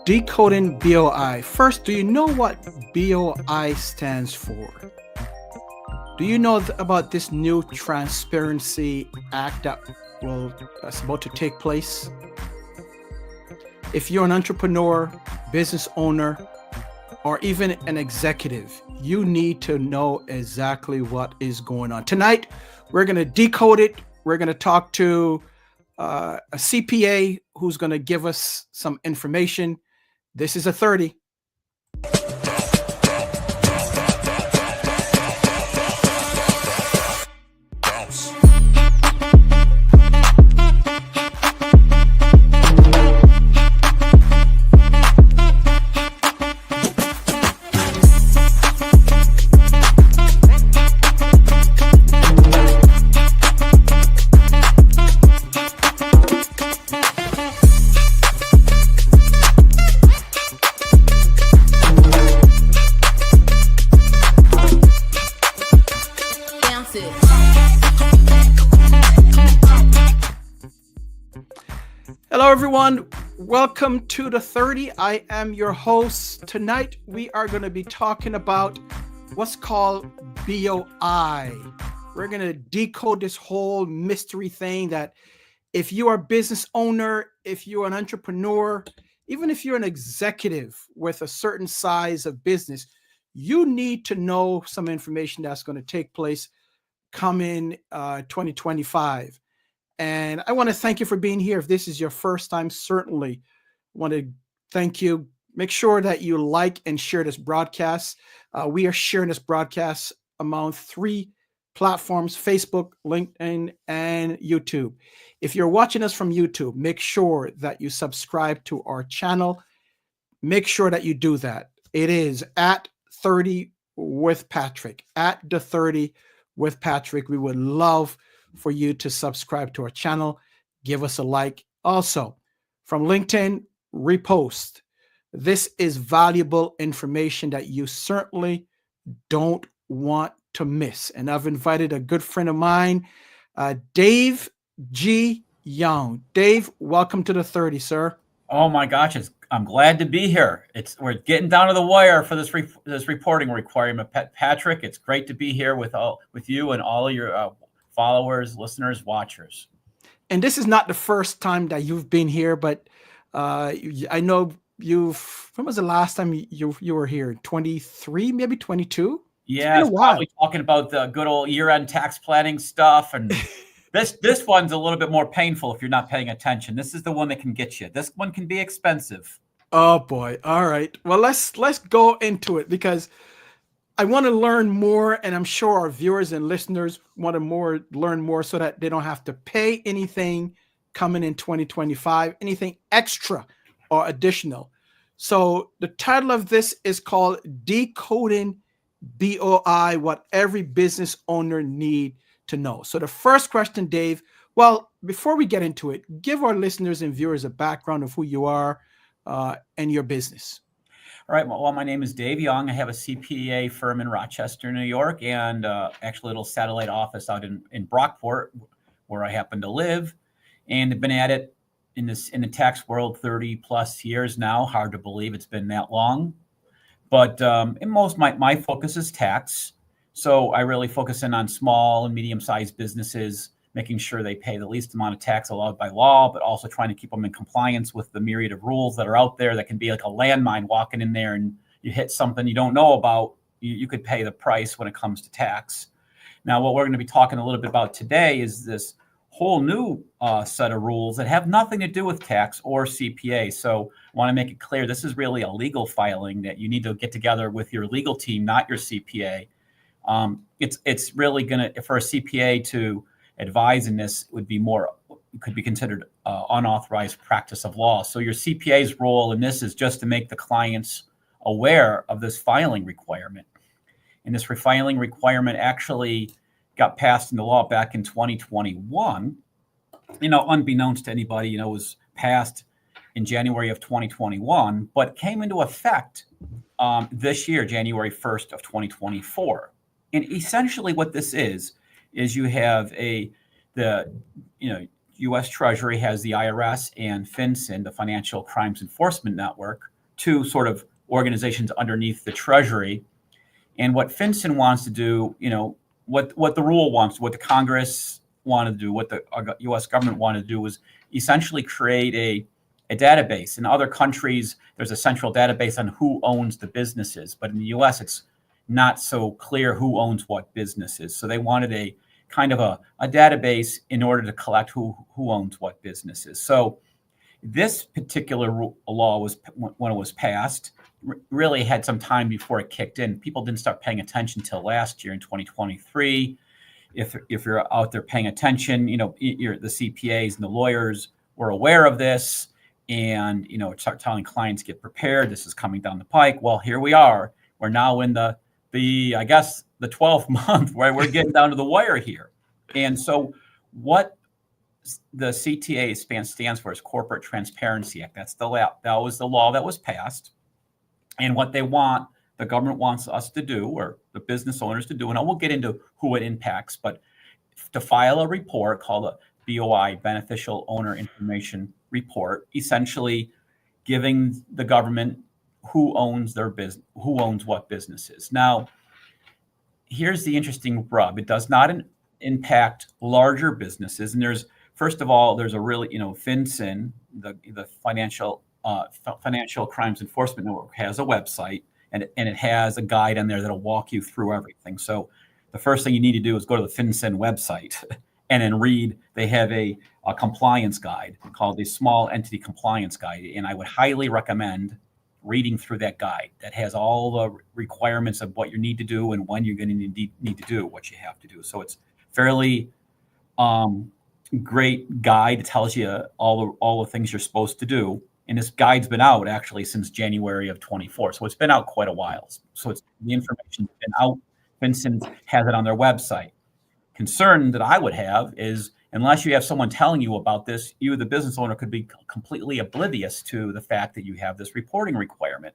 Decoding BOI. First, do you know what BOI stands for? Do you know about this new Transparency Act that's about to take place? If you're an entrepreneur, business owner, or even an executive, you need to know exactly what is going on. Tonight, we're going to decode it. We're going to talk to a CPA who's going to give us some information. This is a 30. Hello, everyone. Welcome to the 30. I am your host. Tonight, we are going to be talking about what's called BOI. We're going to decode this whole mystery thing that if you are a business owner, if you're an entrepreneur, even if you're an executive with a certain size of business, you need to know some information that's going to take place coming 2025. And I want to thank you for being here. If this is your first time, certainly want to thank you. Make sure that you like and share this broadcast. We are sharing this broadcast among 3 platforms: Facebook, LinkedIn, and YouTube. If you're watching us from YouTube, make sure that you subscribe to our channel. Make sure that you do that. It is at 30 with Patrick, at the 30 with Patrick. We would love for you to subscribe to our channel, give us a like. Also, from LinkedIn, repost. This is valuable information that you certainly don't want to miss. And I've invited a good friend of mine, Dave G. Young. Dave, welcome to the 30, sir. Oh my gosh, I'm glad to be here. We're getting down to the wire for this reporting requirement, Patrick. It's great to be here with you and all of your followers, listeners, watchers. And this is not the first time that you've been here, but I know when was the last time you were here? 23, maybe 22? Yeah, it's probably talking about the good old year-end tax planning stuff. And this one's a little bit more painful if you're not paying attention. This is the one that can get you. This one can be expensive. Oh boy. All right. Well, let's go into it, because I want to learn more, and I'm sure our viewers and listeners want to learn more so that they don't have to pay anything coming in 2025, anything extra or additional. So the title of this is called Decoding BOI, what every business owner need to know. So the first question, Dave, well, before we get into it, give our listeners and viewers a background of who you are and your business. All right. Well, my name is Dave Young. I have a CPA firm in Rochester, New York, and actually a little satellite office out in Brockport, where I happen to live, and have been at it in the tax world 30 plus years now. Hard to believe it's been that long, but in most my focus is tax. So I really focus in on small and medium-sized businesses, making sure they pay the least amount of tax allowed by law, but also trying to keep them in compliance with the myriad of rules that are out there that can be like a landmine. Walking in there and you hit something you don't know about, you could pay the price when it comes to tax. Now, what we're going to be talking a little bit about today is this whole new set of rules that have nothing to do with tax or CPA. So I want to make it clear, this is really a legal filing that you need to get together with your legal team, not your CPA. It's really going to, for a CPA to advise in this, could be considered unauthorized practice of law. So your CPA's role in this is just to make the clients aware of this filing requirement. And this refiling requirement actually got passed into law back in 2021. Unbeknownst to anybody, it was passed in January of 2021, but came into effect this year, January 1st of 2024. And essentially what this is you have the U.S. Treasury has the IRS and FinCEN, the Financial Crimes Enforcement Network. two sort of organizations underneath the Treasury. And what FinCEN wants to do, what the rule wants, what the Congress wanted to do, what the U.S. government wanted to do was essentially create a database. In other countries, there's a central database on who owns the businesses. But in the U.S., it's not so clear who owns what businesses. So they wanted a kind of a database in order to collect who owns what businesses. So this particular law was, when it was passed, really had some time before it kicked in. People didn't start paying attention till last year in 2023. If you're out there paying attention, the CPAs and the lawyers were aware of this, and start telling clients, get prepared. This is coming down the pike. Well, here we are. We're now in the I guess the 12th month where we're getting down to the wire here. And so what the CTA stands for is Corporate Transparency Act. That was the law that was passed. And what the government wants us to do, or the business owners to do, and I won't get into who it impacts, but to file a report called a BOI, Beneficial Owner Information Report, essentially giving the government who owns their business, who owns what businesses. Now, here's the interesting rub. It does not impact larger businesses. And first of all, there's a really, FinCEN, the Financial Crimes Enforcement Network, has a website, and it has a guide on there that'll walk you through everything. So the first thing you need to do is go to the FinCEN website and then read. They have a compliance guide called the Small Entity Compliance Guide. And I would highly recommend reading through that guide. That has all the requirements of what you need to do and when you're going to need to do what you have to do. So it's fairly great guide. It tells you all the things you're supposed to do. And this guide's been out actually since January of 24. So it's been out quite a while. So the information's been out. FinCEN has it on their website. Concern that I would have is, unless you have someone telling you about this, you, the business owner, could be completely oblivious to the fact that you have this reporting requirement.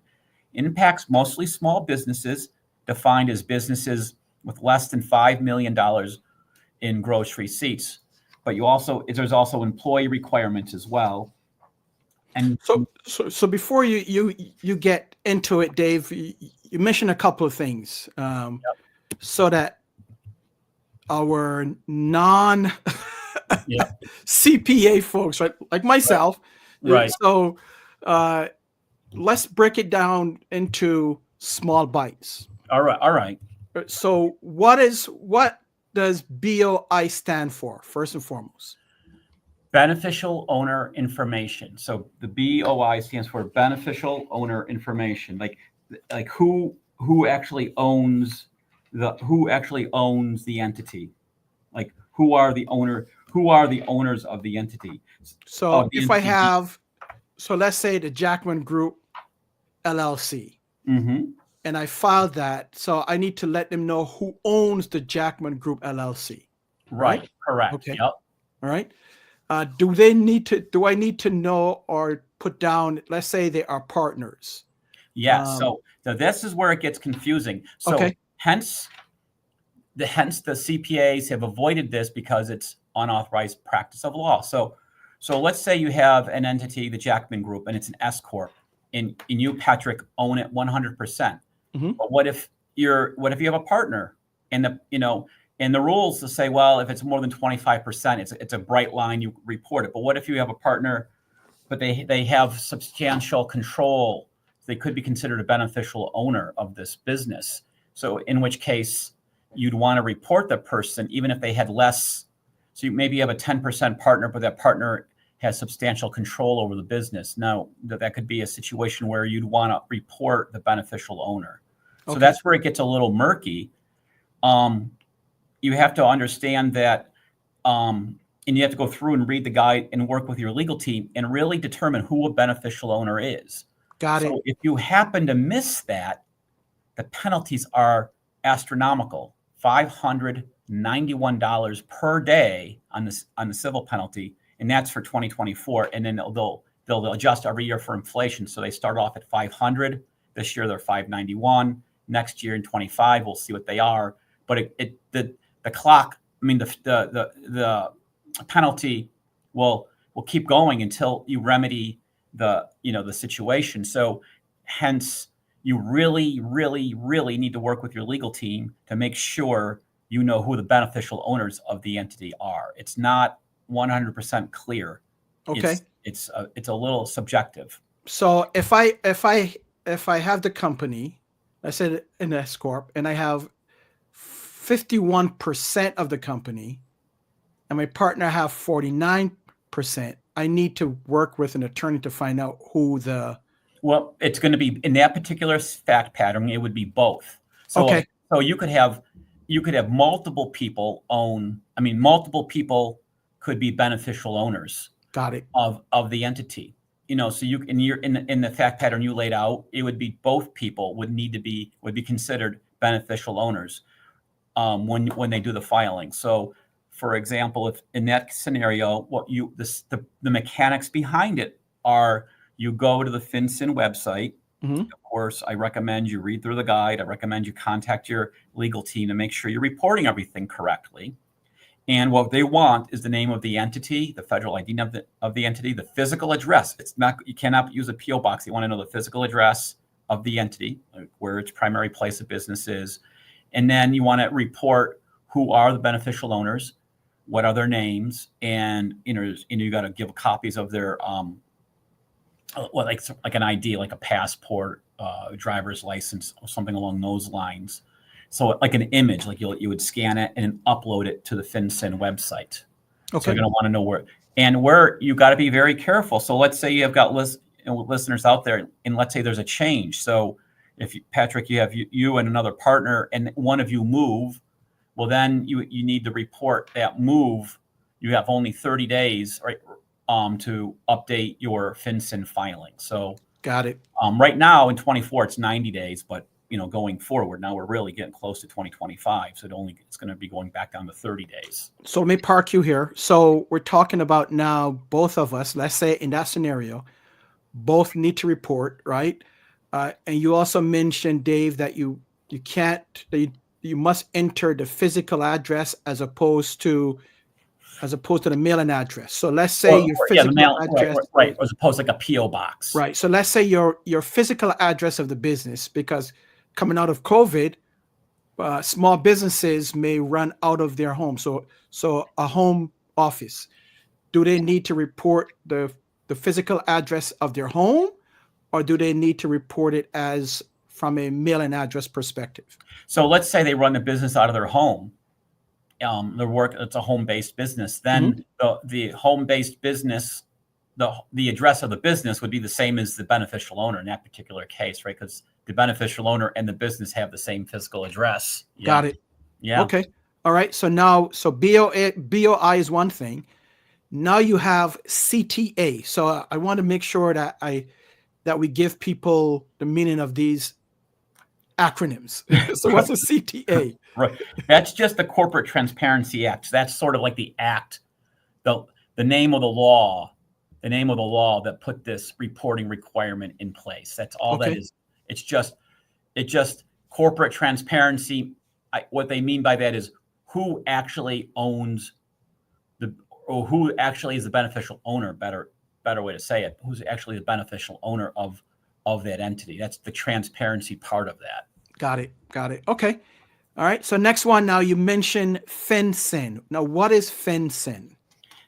It impacts mostly small businesses, defined as businesses with less than $5 million in gross receipts. But there's also employee requirements as well. And so before you get into it, Dave, you mentioned a couple of things, so that our non CPA folks, right, like myself, right? So let's break it down into small bites. All right. So what does BOI stand for, first and foremost? Beneficial Owner Information. So the BOI stands for Beneficial Owner Information. Like who actually owns the entity? Like who are the owners of the entity? So so let's say the Jackman Group LLC. Mm-hmm. And I filed that. So I need to let them know who owns the Jackman Group LLC. Right. Correct. Okay. Yep. All right. Do I need to know or put down, let's say they are partners? Yeah. So this is where it gets confusing. So hence the CPAs have avoided this because it's unauthorized practice of law. So let's say you have an entity, the Jackman Group, and it's an S corp, and you, Patrick, own it 100%. Mm-hmm. But what if you have a partner, and the rules to say, well, if it's more than 25%, it's a bright line, you report it. But what if you have a partner, but they have substantial control? They could be considered a beneficial owner of this business. So in which case you'd want to report the person, even if they had less. So maybe you have a 10% partner, but that partner has substantial control over the business. Now, that could be a situation where you'd want to report the beneficial owner. So that's where it gets a little murky. You have to understand that, and you have to go through and read the guide and work with your legal team and really determine who a beneficial owner is. Got it. So if you happen to miss that, the penalties are astronomical. $591 per day on the civil penalty, and that's for 2024. And then they'll adjust every year for inflation. So they start off at 500. This year they're 591. Next year in 25, we'll see what they are. But the penalty will keep going until you remedy the situation. So hence you really, really, really need to work with your legal team to make sure you know who the beneficial owners of the entity are. It's not 100% clear. Okay. It's a little subjective. So if I have the company, I said an S corp, and I have 51% of the company, and my partner have 49%, I need to work with an attorney to find out who the. Well, it's going to be in that particular fact pattern. It would be both. So, Okay. So you could have multiple people own. I mean, multiple people could be beneficial owners. Got it. Of the entity. So you in the fact pattern you laid out, it would be both people would be considered beneficial owners when they do the filing. So, for example, if in that scenario, the mechanics behind it are you go to the FinCEN website. Mm-hmm. Of course, I recommend you read through the guide. I recommend you contact your legal team to make sure you're reporting everything correctly. And what they want is the name of the entity, the federal ID of the entity, the physical address. You cannot use a PO box. You want to know the physical address of the entity, where its primary place of business is. And then you want to report who are the beneficial owners, what are their names, and you got to give copies of their like an ID, like a passport, driver's license, or something along those lines. So like an image, like you would scan it and upload it to the FinCEN website. Okay. So you're going to want to know where you got to be very careful. So let's say you have got listeners out there, and let's say there's a change. So if Patrick, you have you and another partner, and one of you move, well, then you need to report that move. You have only 30 days, right, to update your FinCEN filing. So got it. Right now in 24, it's 90 days, but going forward, now we're really getting close to 2025. So it's going to be going back down to 30 days. So let me park you here. So we're talking about now, both of us, let's say in that scenario, both need to report, right? And you also mentioned, Dave, that you must enter the physical address as opposed to the mailing address. So let's say your physical address, right, as opposed to like a PO box, right? So let's say your physical address of the business, because coming out of COVID, small businesses may run out of their home. So a home office, do they need to report the physical address of their home, or do they need to report it as from a mailing address perspective? So let's say they run the business out of their home. It's a home-based business. Then the home-based business, the address of the business would be the same as the beneficial owner in that particular case, right? Because the beneficial owner and the business have the same physical address. Yeah. Got it. Yeah. Okay. All right. So now, BOI is one thing. Now you have CTA. So I want to make sure that we give people the meaning of these acronyms. So what's a CTA? Right. That's just the Corporate Transparency Act. That's sort of like the act, the name of the law that put this reporting requirement in place. That's all that is. It's just corporate transparency. What they mean by that is who actually owns or who actually is the beneficial owner. Better way to say it. Who's actually the beneficial owner of that entity? That's the transparency part of that. Got it. Okay. All right. So next one. Now you mentioned FinCEN. Now what is FinCEN?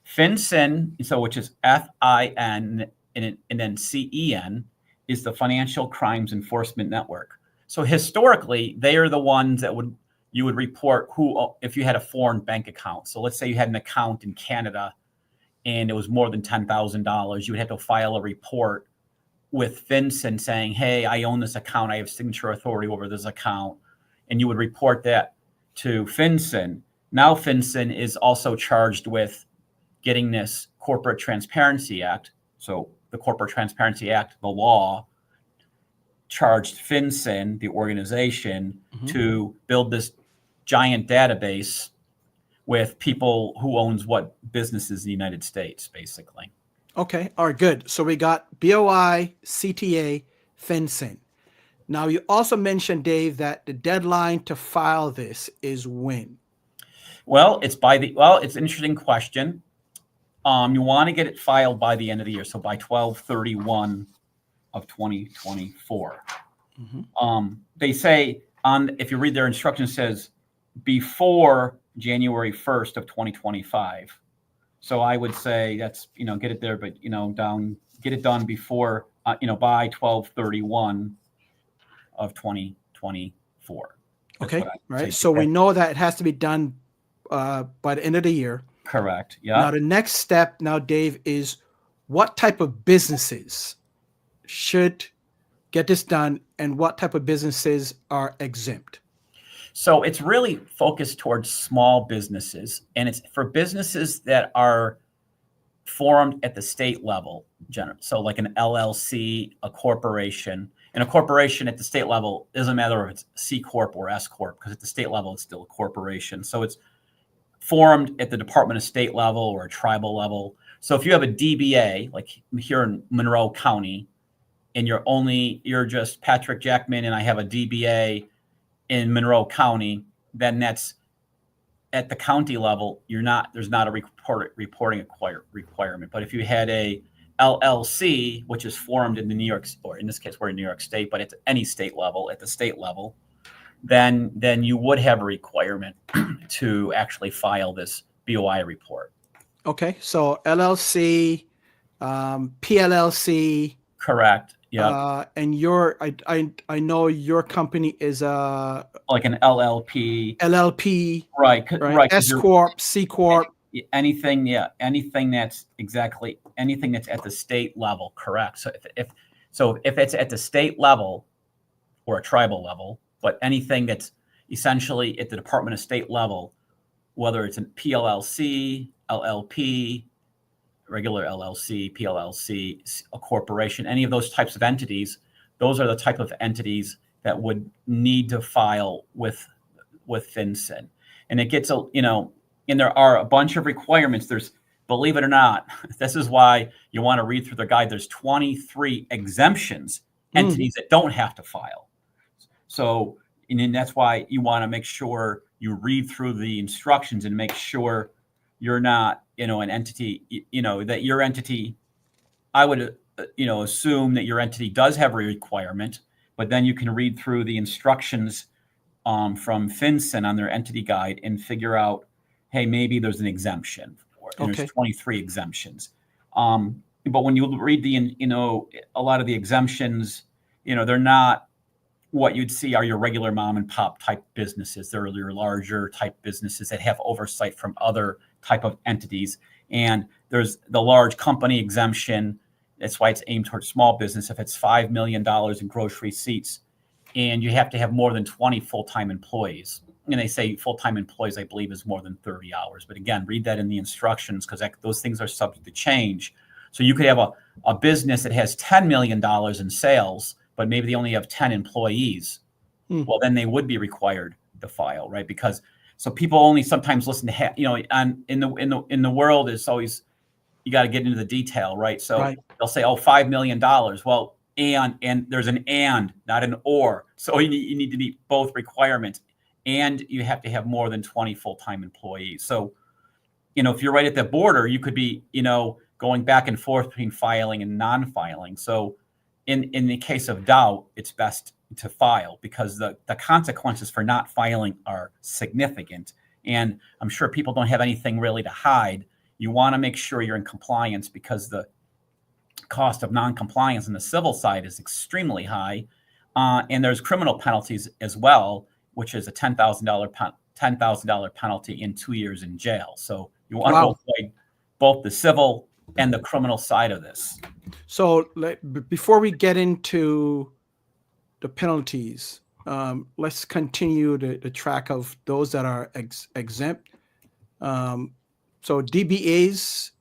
FinCEN, which is FIN and then CEN, is the Financial Crimes Enforcement Network. So historically, they are the ones that you would report if you had a foreign bank account. So let's say you had an account in Canada and it was more than $10,000, you would have to file a report with FinCEN saying, hey, I own this account, I have signature authority over this account, and you would report that to FinCEN. Now FinCEN is also charged with getting this Corporate Transparency Act. So the Corporate Transparency Act, the law, charged FinCEN, the organization, to build this giant database with people who owns what businesses in the United States, basically. Okay. All right, good. So we got BOI, CTA, FinCEN. Now you also mentioned, Dave, that the deadline to file this is when? Well, it's an interesting question. You want to get it filed by the end of the year. So by 12/31 of 2024. They say if you read their instructions, it says before January 1st of 2025. So I would say that's, get it there, but, get it done before, by 12/31 of 2024. That's Okay. what I Right. say. So we know that it has to be done by the end of the year. Correct. Yeah. Now, the next step now, Dave, is what type of businesses should get this done and what type of businesses are exempt? So it's really focused towards small businesses, and it's for businesses that are formed at the state level. So like an LLC, a corporation, and a corporation at the state level doesn't matter if it's C Corp or S Corp, because at the state level, it's still a corporation. So it's formed at the Department of State level or a tribal level. So if you have a DBA, like here in Monroe County, and you're just Patrick Jackman, and I have a DBA in Monroe County, then that's at the county level. There's not a reporting requirement. But if you had a LLC, which is formed in the New York, or in this case, we're in New York State, but at any state level, at the state level, then you would have a requirement to actually file this BOI report. Okay. So LLC, PLLC. Correct. Yeah. And I know your company is like an LLP. Right. Right. S Corp, C Corp. Anything that's at the state level. Correct. So if it's at the state level or a tribal level, but anything that's essentially at the Department of State level, whether it's a PLLC, LLP, regular LLC, PLLC, a corporation, any of those types of entities, those are the type of entities that would need to file with FinCEN. And it gets, and there are a bunch of requirements. Believe it or not, this is why you want to read through the guide. There's 23 exemptions, entities that don't have to file. So, and then that's why you want to make sure you read through the instructions and make sure you're not, an entity, that your entity, I would, assume that your entity does have a requirement, but then you can read through the instructions from FinCEN on their entity guide and figure out, hey, maybe there's an exemption, and there's 23 exemptions. But when you read a lot of the exemptions, they're not what you'd see are your regular mom and pop type businesses. They're your larger type businesses that have oversight from other type of entities. And there's the large company exemption. That's why it's aimed towards small business. If it's $5 million in gross receipts, and you have to have more than 20 full-time employees. And they say full-time employees, I believe, is more than 30 hours. But again, read that in the instructions, because those things are subject to change. So you could have a business that has $10 million in sales, but maybe they only have 10 employees. Well, then they would be required to file, right? Because so people only sometimes listen to, in the world, it's always, you got to get into the detail, right? So they'll say, $5 million. Well, and there's an and, not an or. So you need to meet both requirements, and you have to have more than 20 full-time employees. So, if you're right at the border, you could be, going back and forth between filing and non-filing. So in the case of doubt, it's best to file, because the consequences for not filing are significant. And I'm sure people don't have anything really to hide. You want to make sure you're in compliance, because the cost of non-compliance on the civil side is extremely high. And there's criminal penalties as well, which is a $10,000 penalty and 2 years in jail. So you want to avoid both the civil and the criminal side of this. So before we get into the penalties, let's continue the track of those that are exempt. So DBAs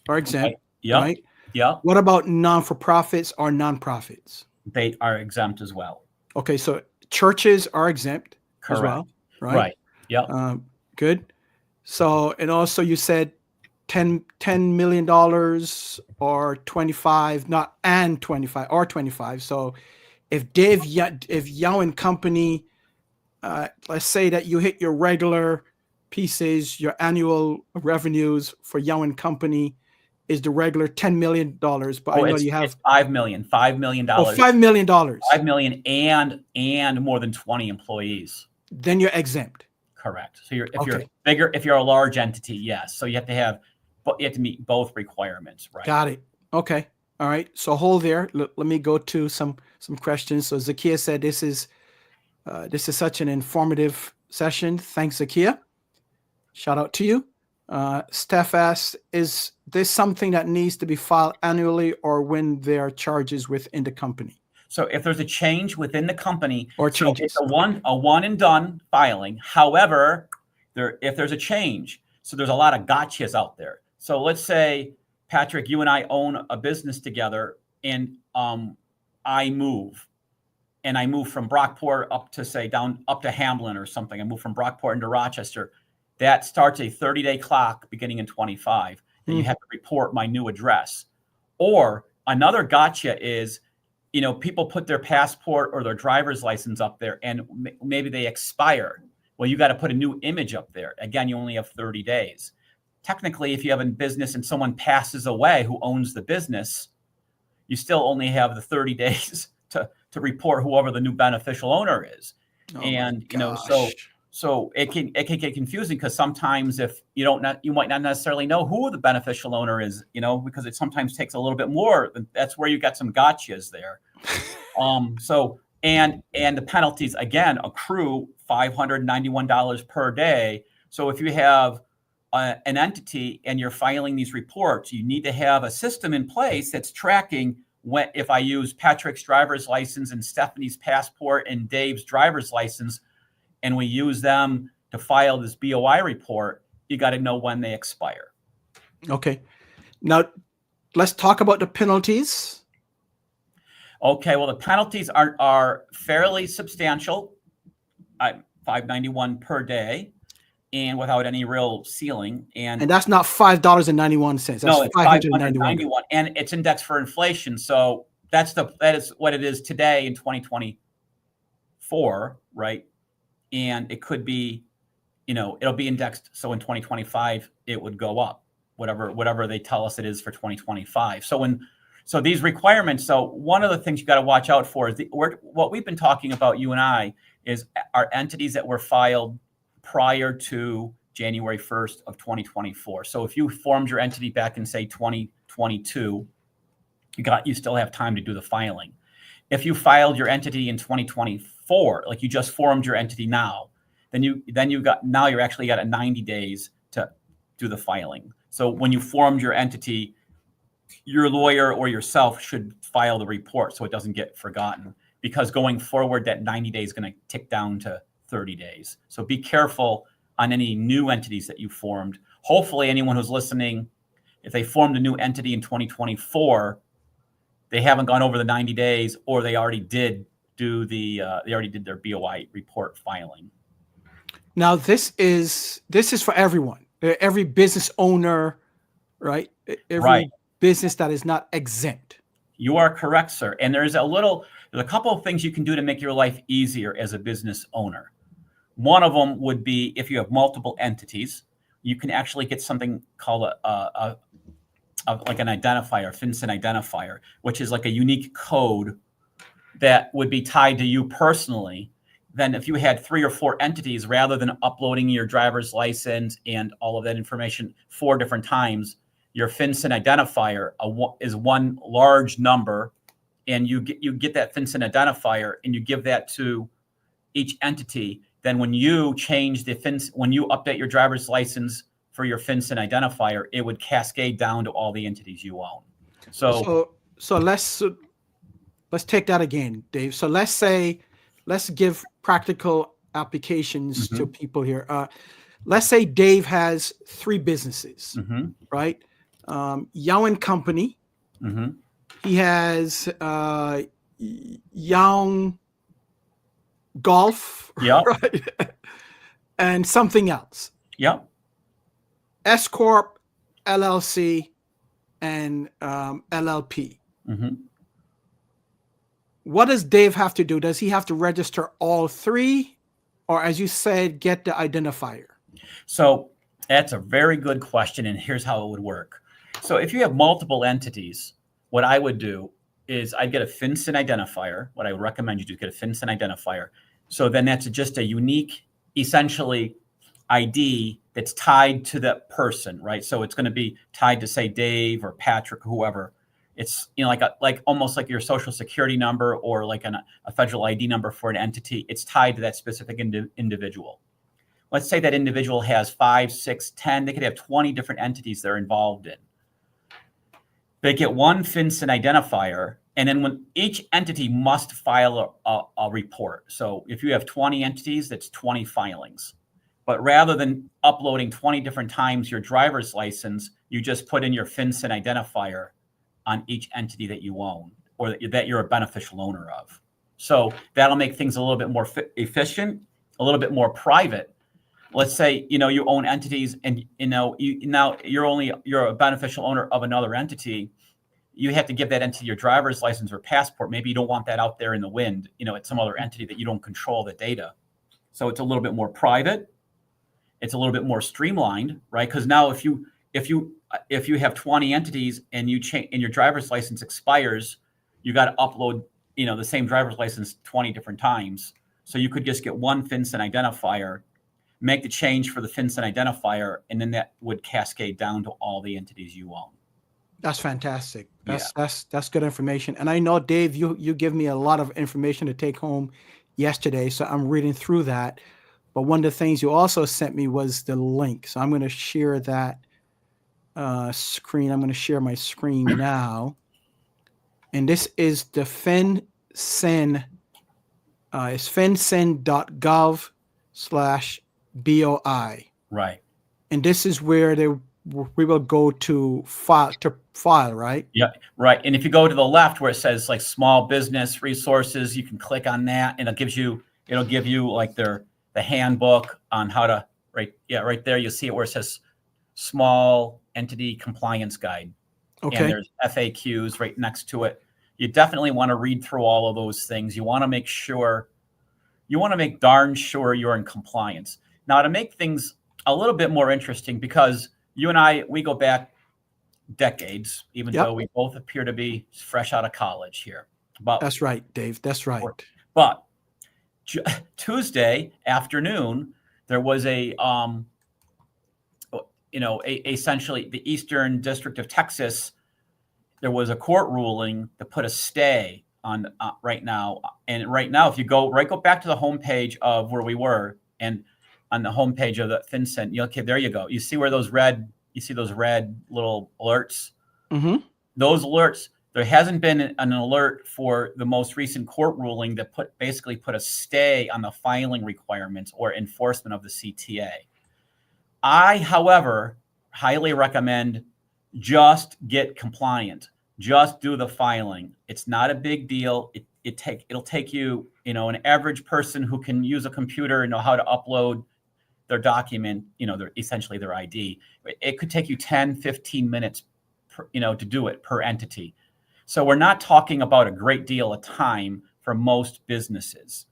are exempt, right? Yeah. What about non-for-profits or nonprofits? They are exempt as well. Okay, so churches are exempt as well, right? Right. Yeah. Good. So, and also you said $10 million or 25, not and 25 or 25. So if Young Company, let's say that you hit your regular pieces, your annual revenues for Young Company is the regular $10 million, but I know you have it's $5 million. $5 million. $5 million. $5 million and more than 20 employees. Then you're exempt. Correct. So you're bigger, if you're a large entity, yes. So you have to meet both requirements, right? Got it. Okay. All right. So hold there. Let me go to some questions. So Zakia said this is such an informative session. Thanks, Zakia. Shout out to you. Steph asks, is this something that needs to be filed annually or when there are charges within the company? So if there's a change within the company, or changes, it's a one and done filing. However, if there's a change, so there's a lot of gotchas out there. So let's say, Patrick, you and I own a business together, and I move from Brockport up to up to Hamlin or something. I move from Brockport into Rochester. That starts a 30-day clock beginning in 25. That you have to report my new address. Or another gotcha is, people put their passport or their driver's license up there and maybe they expire. Well, you got to put a new image up there. Again, you only have 30 days. Technically, if you have a business and someone passes away who owns the business, you still only have the 30 days to report whoever the new beneficial owner is. And, so it can get confusing because sometimes if you might not necessarily know who the beneficial owner is, because it sometimes takes a little bit more. That's where you got some gotchas there. And the penalties again accrue $591 per day. So if you have an entity and you're filing these reports, you need to have a system in place that's tracking if I use Patrick's driver's license and Stephanie's passport and Dave's driver's license, and we use them to file this BOI report, you got to know when they expire. Okay. Now, let's talk about the penalties. Okay. Well, the penalties are fairly substantial, $591 per day, and without any real ceiling. And that's not $5.91. That's no, it's $591, and it's indexed for inflation. So that is what it is today in 2024, right? And it could be, it'll be indexed. So in 2025, it would go up, whatever they tell us it is for 2025. So these requirements. So one of the things you got to watch out for is what we've been talking about, you and I, is our entities that were filed prior to January 1st of 2024. So if you formed your entity back in, say, 2022, you still have time to do the filing. If you filed your entity in 2024, like you just formed your entity now, then you're actually got 90 days to do the filing. So when you formed your entity, your lawyer or yourself should file the report so it doesn't get forgotten, because going forward, that 90 days is going to tick down to 30 days. So be careful on any new entities that you formed. Hopefully anyone who's listening, if they formed a new entity in 2024, they haven't gone over the 90 days, or they already did their BOI report filing. Now this is for everyone, every business owner, right? Every business that is not exempt. You are correct, sir. And there's a couple of things you can do to make your life easier as a business owner. One of them would be, if you have multiple entities, you can actually get something called like an identifier, FinCEN identifier, which is like a unique code that would be tied to you personally. Then if you had 3 or 4 entities, rather than uploading your driver's license and all of that information 4 different times, your FinCEN identifier is one large number, and you get that FinCEN identifier and you give that to each entity. Then when you change when you update your driver's license for your FinCEN identifier, it would cascade down to all the entities you own. So let's take that again, Dave. So let's give practical applications to people here. Let's say Dave has 3 businesses, right? Young Company. He has Young Golf, right? And something else. Yep. S Corp, LLC, and LLP. What does Dave have to do? Does he have to register all 3, or, as you said, get the identifier? So that's a very good question, and here's how it would work. So if you have multiple entities, what I would do is I'd get a FinCEN identifier. What I would recommend you do, get a FinCEN identifier. So then that's just a unique, essentially, ID that's tied to that person, right? So it's going to be tied to, say, Dave or Patrick, whoever. It's, you know, like almost like your social security number or like a federal ID number for an entity. It's tied to that specific individual. Let's say that individual has 5, 6, 10. They could have 20 different entities they're involved in. They get one FinCEN identifier, and then when each entity must file a report. So if you have 20 entities, that's 20 filings. But rather than uploading 20 different times your driver's license, you just put in your FinCEN identifier on each entity that you own or that you're a beneficial owner of. So that'll make things a little bit more efficient, a little bit more private. Let's say, you know, you own entities and, you know, you're a beneficial owner of another entity. You have to give that entity your driver's license or passport. Maybe you don't want that out there in the wind, you know, at some other entity that you don't control the data. So it's a little bit more private. It's a little bit more streamlined, right? Because now if you have 20 entities and you change and your driver's license expires, you got to upload, you know, the same driver's license 20 different times. So you could just get one FinCEN identifier, make the change for the FinCEN identifier, and then that would cascade down to all the entities you own. That's fantastic. That's good information. And I know, Dave, you give me a lot of information to take home yesterday, so I'm reading through that. But one of the things you also sent me was the link. So I'm going to share that screen. I'm going to share my screen now. And this is the FinCEN. It's fincen.gov/BOI. Right. And this is where we will go to file, right? Yeah, right. And if you go to the left where it says like small business resources, you can click on that and it'll give you like the handbook on how to right there. You'll see it where it says small entity compliance guide. Okay. And there's FAQs right next to it. You definitely want to read through all of those things. You want to make darn sure you're in compliance. Now, to make things a little bit more interesting, because you and I, we go back decades, even though we both appear to be fresh out of college here. But that's right, Dave. That's right. But Tuesday afternoon, there was essentially the Eastern District of Texas, there was a court ruling to put a stay on right now. And right now, if you go back to the homepage of where we were, and on the homepage of the FinCEN, okay, there you go. You see where those red little alerts? Mm-hmm. Those alerts, there hasn't been an alert for the most recent court ruling that basically put a stay on the filing requirements or enforcement of the CTA. I, however, highly recommend just get compliant. Just do the filing. It's not a big deal. It'll take you, an average person who can use a computer and know how to upload their document, essentially their ID. It could take you 10, 15 minutes, to do it per entity. So we're not talking about a great deal of time for most businesses.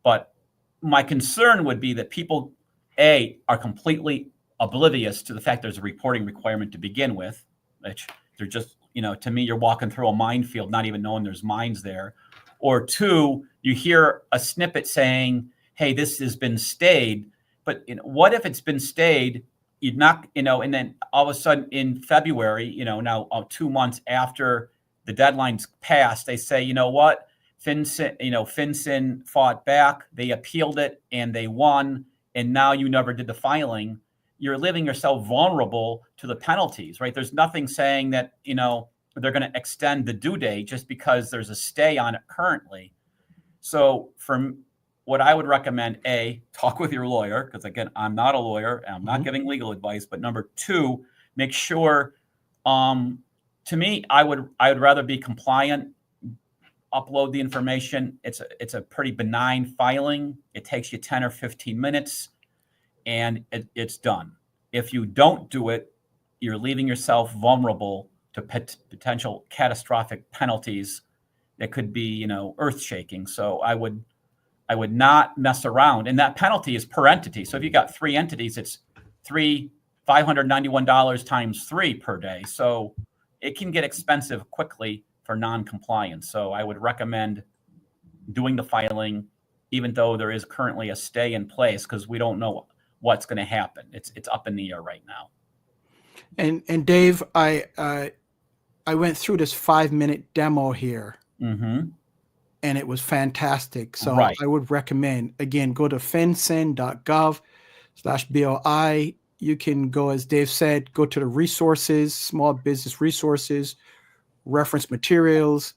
But my concern would be that people, are completely oblivious to the fact there's a reporting requirement to begin with, which they're just, to me, you're walking through a minefield, not even knowing there's mines there. Or two, you hear a snippet saying, hey, this has been stayed. But what if it's been stayed? You'd not, and then all of a sudden in February, now 2 months after the deadline's passed, they say, you know what? FinCEN fought back, they appealed it, and they won, and now you never did the filing. You're leaving yourself vulnerable to the penalties, right? There's nothing saying that, they're going to extend the due date just because there's a stay on it currently. So from what I would recommend, talk with your lawyer, because again, I'm not a lawyer and I'm not giving legal advice, but number two, make sure, to me, I would rather be compliant, upload the information. It's a pretty benign filing. It takes you 10 or 15 minutes and it's done. If you don't do it, you're leaving yourself vulnerable to potential catastrophic penalties that could be, earth-shaking. So I would not mess around. And that penalty is per entity. So if you got 3 entities, it's 3 $591 times 3 per day. So it can get expensive quickly for non-compliance. So I would recommend doing the filing, even though there is currently a stay in place, because we don't know what's going to happen. It's up in the air right now. And Dave, I went through this 5-minute demo here, and it was fantastic. So Right. I would recommend, again, go to fincen.gov/BOI. You can go, as Dave said, go to the resources, small business resources, reference materials,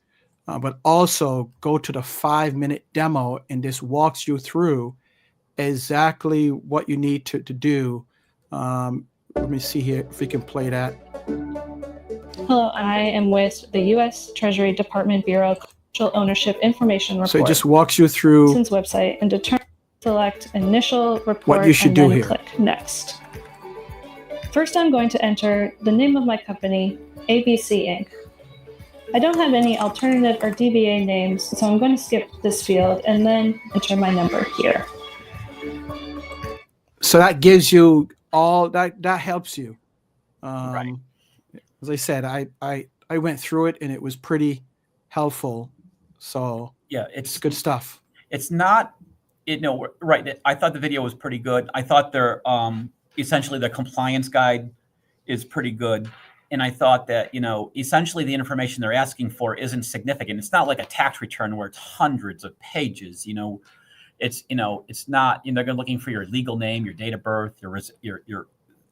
but also go to the 5-minute demo, and this walks you through exactly what you need to do. Let me see here if we can play that. Hello, I am with the U.S. Treasury Department Bureau Commercial Ownership Information Report. So it just walks you through website and select initial report what you should and do then here. Click next. First, I'm going to enter the name of my company, ABC Inc. I don't have any alternative or DBA names, so I'm going to skip this field and then enter my number here. So that gives you all that helps you. Right. As I said, I went through it and it was pretty helpful. So yeah, it's good stuff. It's not, right. I thought the video was pretty good. I thought their essentially the compliance guide is pretty good. And I thought that, essentially the information they're asking for isn't significant. It's not like a tax return where it's hundreds of pages, It's not, they're looking for your legal name, your date of birth, your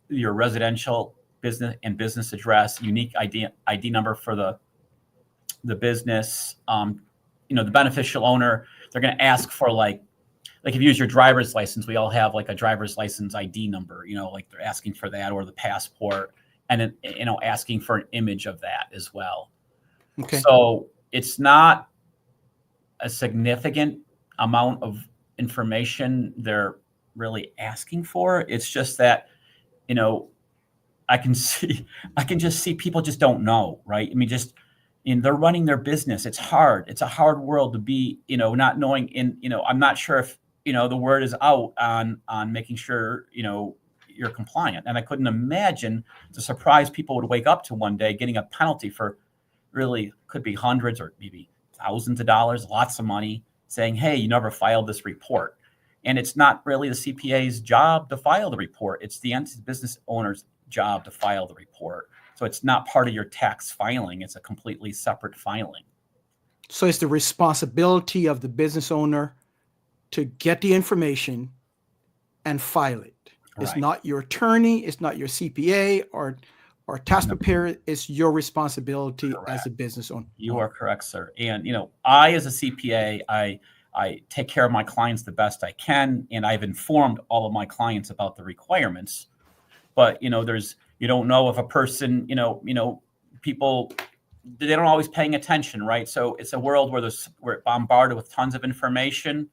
residential business address, unique ID number for the business. The beneficial owner, they're going to ask for like if you use your driver's license, we all have like a driver's license ID number, like they're asking for that, or the passport, and then, asking for an image of that as well. Okay. So it's not a significant amount of information they're really asking for. It's just that, I can just see people just don't know, right? I mean, they're running their business. It's hard. It's a hard world to be, not knowing I'm not sure if, the word is out on making sure, you're compliant. And I couldn't imagine the surprise people would wake up to one day getting a penalty for really could be hundreds or maybe thousands of dollars, lots of money, saying, hey, you never filed this report. And it's not really the CPA's job to file the report. It's the business owner's job to file the report. So it's not part of your tax filing. It's a completely separate filing. So it's the responsibility of the business owner to get the information and file it. It's Right. not your attorney. It's not your CPA or tax preparer. It's your responsibility as a business owner. You are correct, sir. And, I, as a CPA, I take care of my clients the best I can. And I've informed all of my clients about the requirements. But, you don't know if a person, people, they don't always paying attention, right? So it's a world where we're bombarded with tons of information.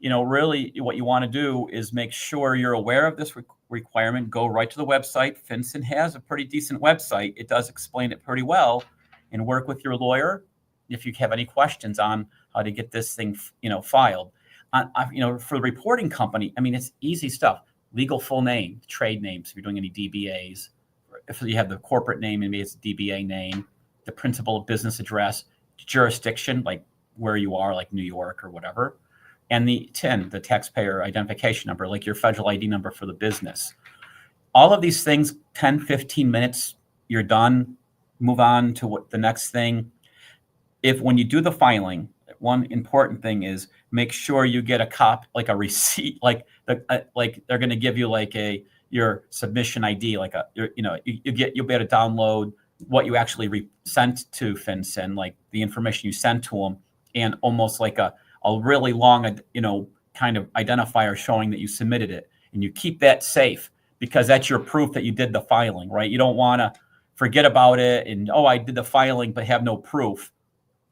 Really what you want to do is make sure you're aware of this requirement. Go right to the website. FinCEN has a pretty decent website. It does explain it pretty well, and work with your lawyer if you have any questions on how to get this thing, filed. For the reporting company, I mean, it's easy stuff. Legal full name, trade names, if you're doing any DBAs. If you have the corporate name, maybe it's a DBA name, the principal business address, jurisdiction, like where you are, like New York or whatever. And the TIN, the taxpayer identification number, like your federal ID number for the business. All of these things, 10, 15 minutes, you're done. Move on to the next thing. When you do the filing, one important thing is make sure you get a copy, like a receipt, like they're going to give you like your submission ID, like you'll be able to download what you actually sent to FinCEN, like the information you sent to them, and almost like a really long, kind of identifier showing that you submitted it, and you keep that safe because that's your proof that you did the filing, right? You don't want to forget about it and, I did the filing but have no proof.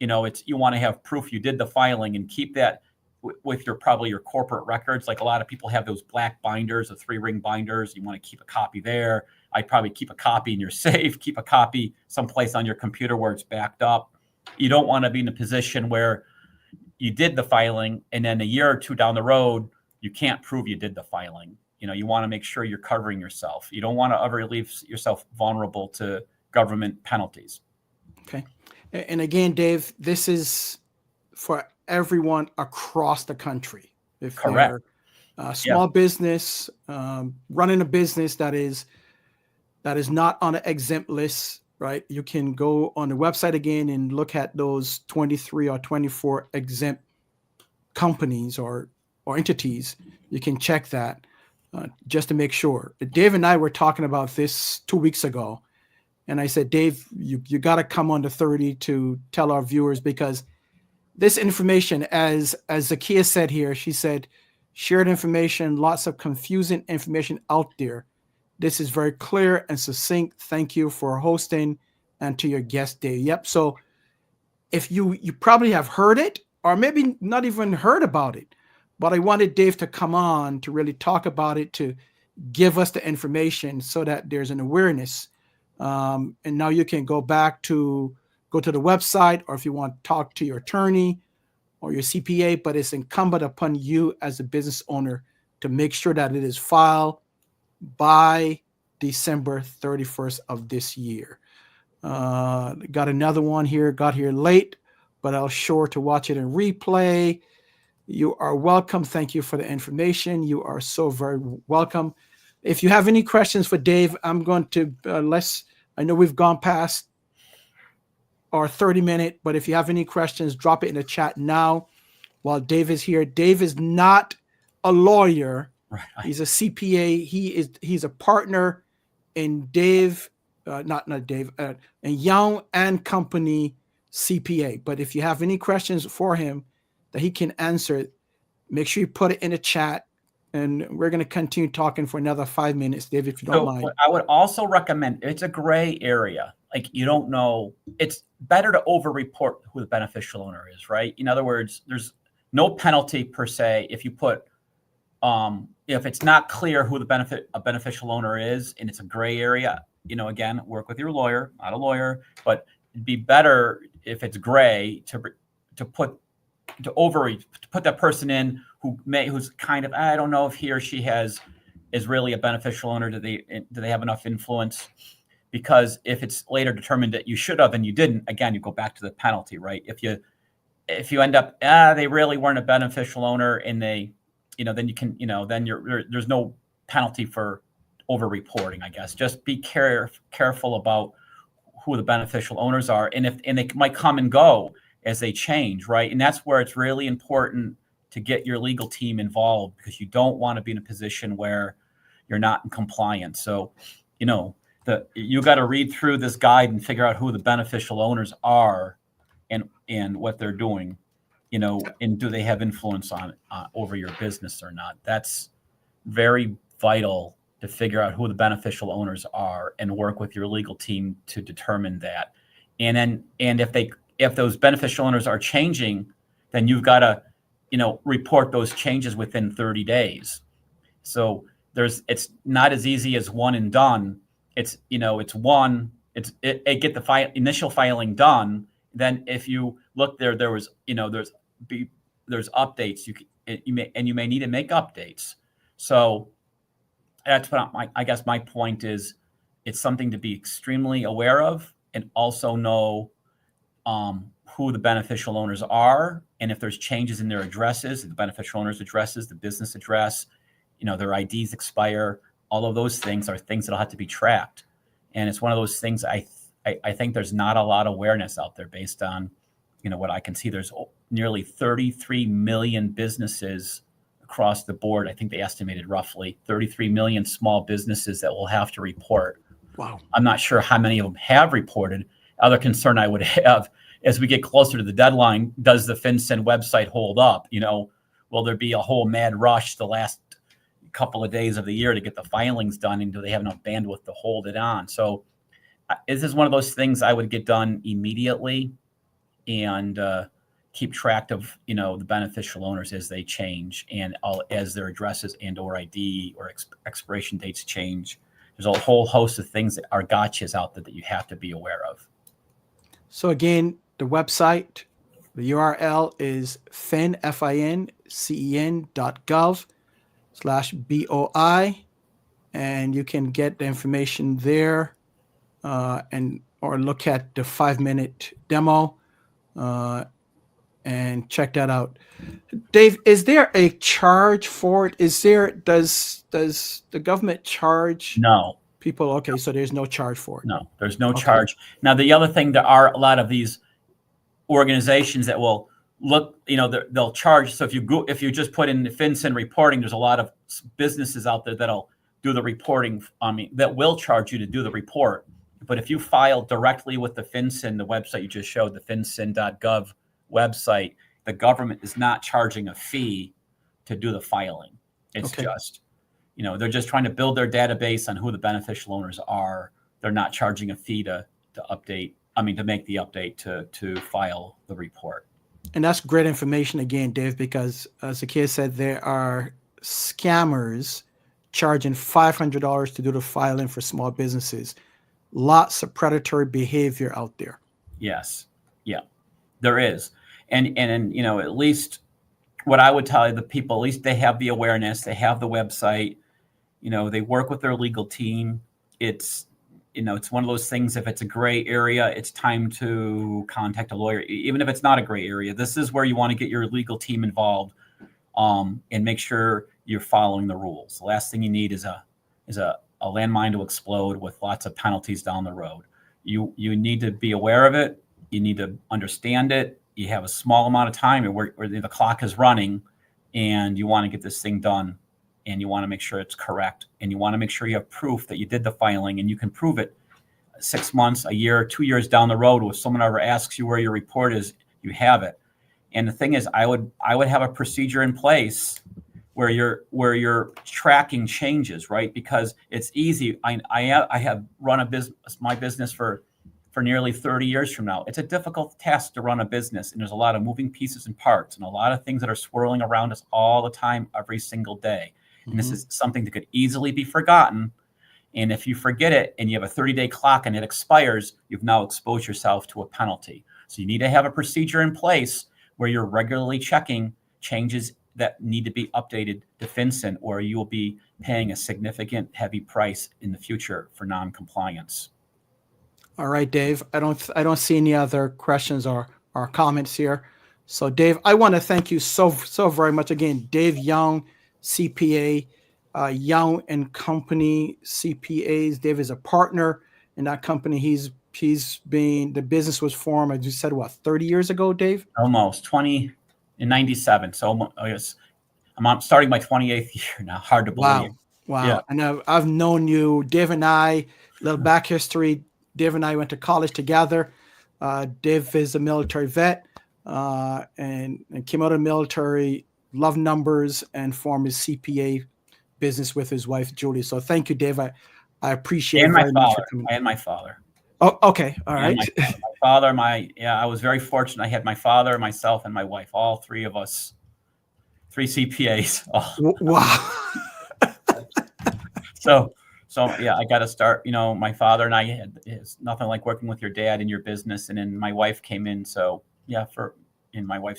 You want to have proof you did the filing and keep that with probably your corporate records. Like a lot of people have those black binders, the 3-ring binders. You want to keep a copy there. I'd probably keep a copy in your safe, keep a copy someplace on your computer where it's backed up. You don't want to be in a position where you did the filing and then a year or two down the road, you can't prove you did the filing. You want to make sure you're covering yourself. You don't want to ever leave yourself vulnerable to government penalties. Okay. And again, Dave, this is for everyone across the country. If Correct. they're small business, running a business that is not on an exempt list, right? You can go on the website again and look at those 23 or 24 exempt companies or entities. You can check that just to make sure. Dave and I were talking about this 2 weeks ago, and I said, Dave, you got to come on the 30 to tell our viewers, because this information, as Zakia said here, she said, shared information, lots of confusing information out there. This is very clear and succinct. Thank you for hosting, and to your guest, Dave. Yep. So if you probably have heard it, or maybe not even heard about it, but I wanted Dave to come on to really talk about it, to give us the information so that there's an awareness. And now you can go to the website, or if you want to talk to your attorney or your CPA, but it's incumbent upon you as a business owner to make sure that it is filed by December 31st of this year. Got another one here, got here late, but I'll sure to watch it in replay. You are welcome. Thank you for the information. You are so very welcome. If you have any questions for Dave, I'm going to I know we've gone past our 30-minute, but if you have any questions, drop it in the chat now while Dave is here. Dave is not a lawyer. Right. He's a CPA. He's a partner in in Young and Company CPA. But if you have any questions for him that he can answer, make sure you put it in the chat, and we're going to continue talking for another 5 minutes, Dave, if you don't mind. I would also recommend, it's a gray area. Like, you don't know, it's better to over-report who the beneficial owner is, right? In other words, there's no penalty per se if you put, if it's not clear who a beneficial owner is and it's a gray area. Again, work with your lawyer, not a lawyer, but it'd be better if it's gray to put that person in who's kind of, I don't know if he or she is really a beneficial owner. Do they have enough influence? Because if it's later determined that you should have and you didn't, again, you go back to the penalty, right? If you end up, they really weren't a beneficial owner, and then you can, then there's no penalty for over-reporting, I guess. Just be careful about who the beneficial owners are, and they might come and go as they change, right? And that's where it's really important to get your legal team involved, because you don't want to be in a position where you're not in compliance. So, you got to read through this guide and figure out who the beneficial owners are and what they're doing, and do they have influence on over your business or not. That's very vital to figure out who the beneficial owners are and work with your legal team to determine that. And if those beneficial owners are changing, then you've got to, report those changes within 30 days. So it's not as easy as one and done. It's get the initial filing done. Then if you look there was, there's updates. You may need to make updates. So that's what I guess my point is. It's something to be extremely aware of, and also know who the beneficial owners are, and if there's changes in their addresses, the beneficial owners' addresses, the business address, their IDs expire. All of those things are things that'll have to be tracked, and it's one of those things I think there's not a lot of awareness out there based on what I can see. There's nearly 33 million businesses across the board. I think they estimated roughly 33 million small businesses that will have to report. Wow. I'm not sure how many of them have reported. Other concern I would have, as we get closer to the deadline, does the FinCEN website hold up? Will there be a whole mad rush the last couple of days of the year to get the filings done, and do they have enough bandwidth to hold it on? So this is one of those things I would get done immediately, and keep track of the beneficial owners as they change, and as their addresses and or ID or expiration dates change. There's a whole host of things that are gotchas out there that you have to be aware of. So again, the website, the URL is fincen.gov. BOI, and you can get the information there, or look at the 5-minute demo, and check that out. Dave, is there a charge for it? Does the government charge No, people? Okay, so there's no charge for it. no, there's no Okay. charge. Now, the other thing, there are a lot of these organizations that will look, they'll charge. So if you just put in the FinCEN reporting, there's a lot of businesses out there that'll do the reporting. That will charge you to do the report. But if you file directly with the FinCEN, the website you just showed, the fincen.gov website, the government is not charging a fee to do the filing. It's Okay. just, they're just trying to build their database on who the beneficial owners are. They're not charging a fee to update. To make the update to file the report. And that's great information again, Dave, because as Zakiya said, there are scammers charging $500 to do the filing for small businesses. Lots of predatory behavior out there. Yes. Yeah, there is. And at least what I would tell you, the people, at least they have the awareness, they have the website, they work with their legal team. It's one of those things, if it's a gray area, it's time to contact a lawyer. Even if it's not a gray area, this is where you want to get your legal team involved, and make sure you're following the rules. The last thing you need is a landmine to explode with lots of penalties down the road. You need to be aware of it. You need to understand it. You have a small amount of time where the clock is running, and you want to get this thing done. And you want to make sure it's correct. And you want to make sure you have proof that you did the filing, and you can prove it 6 months, a year, 2 years down the road. If someone ever asks you where your report is, you have it. And the thing is, I would have a procedure in place where you're tracking changes, right? Because it's easy. I have run my business for nearly 30 years from now. It's a difficult task to run a business, and there's a lot of moving pieces and parts and a lot of things that are swirling around us all the time, every single day. And this is something that could easily be forgotten. And if you forget it and you have a 30-day clock and it expires, you've now exposed yourself to a penalty. So you need to have a procedure in place where you're regularly checking changes that need to be updated to FinCEN, or you will be paying a significant heavy price in the future for non-compliance. All right, Dave. I don't see any other questions or comments here. So, Dave, I want to thank you so very much again, Dave Young, CPA, Young Company CPAs. Dave is a partner in that company. The business was formed, as you said, 30 years ago, Dave? Almost 20 in 97. So I guess I'm starting my 28th year now. Hard to believe. Wow. Yeah. And I've known you, Dave and I, little back history. Dave and I went to college together. Dave is a military vet, and came out of the military, loved numbers, and formed his CPA business with his wife, Julie. So thank you, Dave. I appreciate it very much for coming. And my father. Oh, okay. All right. My father, I was very fortunate. I had my father, myself, and my wife, all three of us, 3 CPAs. Oh. Wow. So yeah, I got to start, my father and I it's nothing like working with your dad in your business. And then my wife came in. So yeah, my wife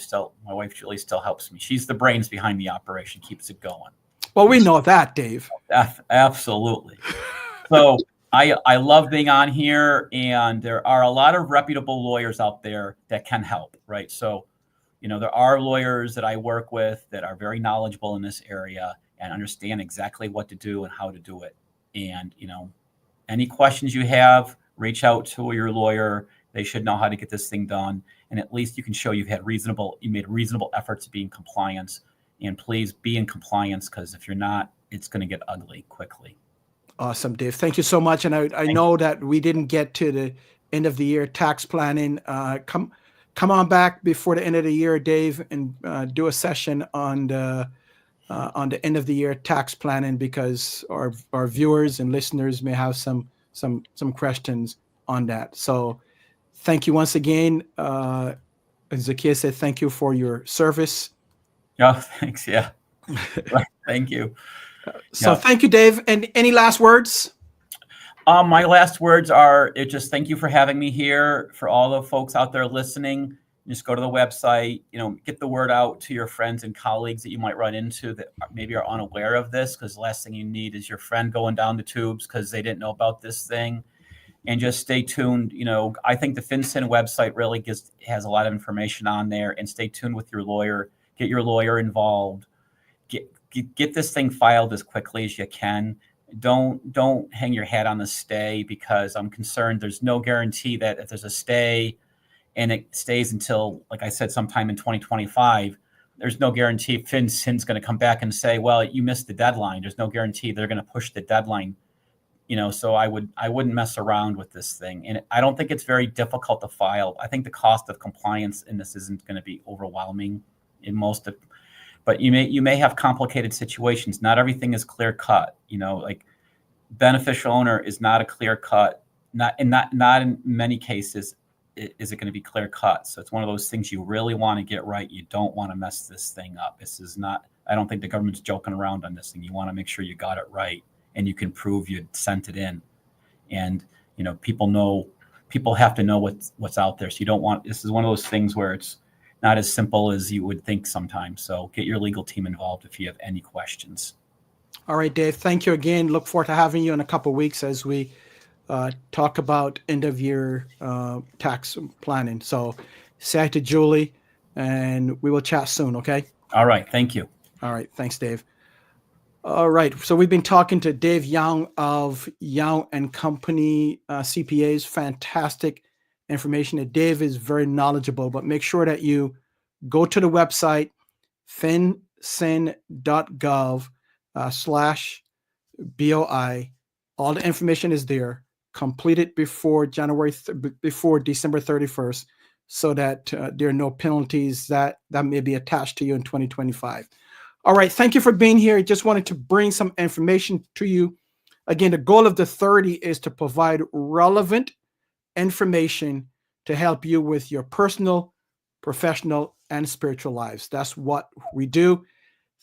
Julie still helps me. She's the brains behind the operation, keeps it going. Well, we know that, Dave. Absolutely. So I love being on here, and there are a lot of reputable lawyers out there that can help, right? So, there are lawyers that I work with that are very knowledgeable in this area and understand exactly what to do and how to do it. And, any questions you have, reach out to your lawyer. They should know how to get this thing done. And at least you can show you made reasonable efforts to be in compliance. And please be in compliance, because if you're not, it's going to get ugly quickly. Awesome, Dave. Thank you so much. And I know that we didn't get to the end of the year tax planning. Come on back before the end of the year, Dave, and do a session on the end of the year tax planning, because our viewers and listeners may have some questions on that. So thank you once again. As Zakiya said, thank you for your service. Oh, thanks. Yeah. Thank you. So thank you, Dave. And any last words? My last words are just thank you for having me here. For all the folks out there listening, Just go to the website, get the word out to your friends and colleagues that you might run into that maybe are unaware of this, because the last thing you need is your friend going down the tubes because they didn't know about this thing. And just stay tuned. I think the FinCEN website really has a lot of information on there, and stay tuned with your lawyer. Get your lawyer involved. Get this thing filed as quickly as you can. Don't hang your hat on the stay, because I'm concerned there's no guarantee that if there's a stay and it stays until, like I said, sometime in 2025, there's no guarantee FinCEN's going to come back and say, well, you missed the deadline. There's no guarantee they're going to push the deadline. So I wouldn't mess around with this thing. And I don't think it's very difficult to file. I think the cost of compliance in this isn't going to be overwhelming in but you may have complicated situations. Not everything is clear cut. Like beneficial owner is not a clear cut. Not in many cases is it going to be clear cut. So it's one of those things you really want to get right. You don't want to mess this thing up. This is not. I don't think the government's joking around on this thing. You want to make sure you got it right, and you can prove you sent it in. And people have to know what's out there. So you don't want. This is one of those things where it's not as simple as you would think sometimes. So get your legal team involved if you have any questions. All right, Dave. Thank you again. Look forward to having you in a couple of weeks as we talk about end of year tax planning. So say hi to Julie, and we will chat soon. Okay. All right. Thank you. All right. Thanks, Dave. All right. So we've been talking to Dave Young of Young Company CPAs. Fantastic information. And Dave is very knowledgeable, but make sure that you go to the website, fincen.gov/BOI. All the information is there. Complete it before December 31st, so that there are no penalties that may be attached to you in 2025. All right. Thank you for being here. I just wanted to bring some information to you. Again, the goal of the 30 is to provide relevant information to help you with your personal, professional, and spiritual lives. That's what we do.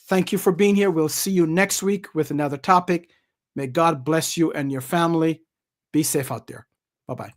Thank you for being here. We'll see you next week with another topic. May God bless you and your family. Be safe out there. Bye-bye.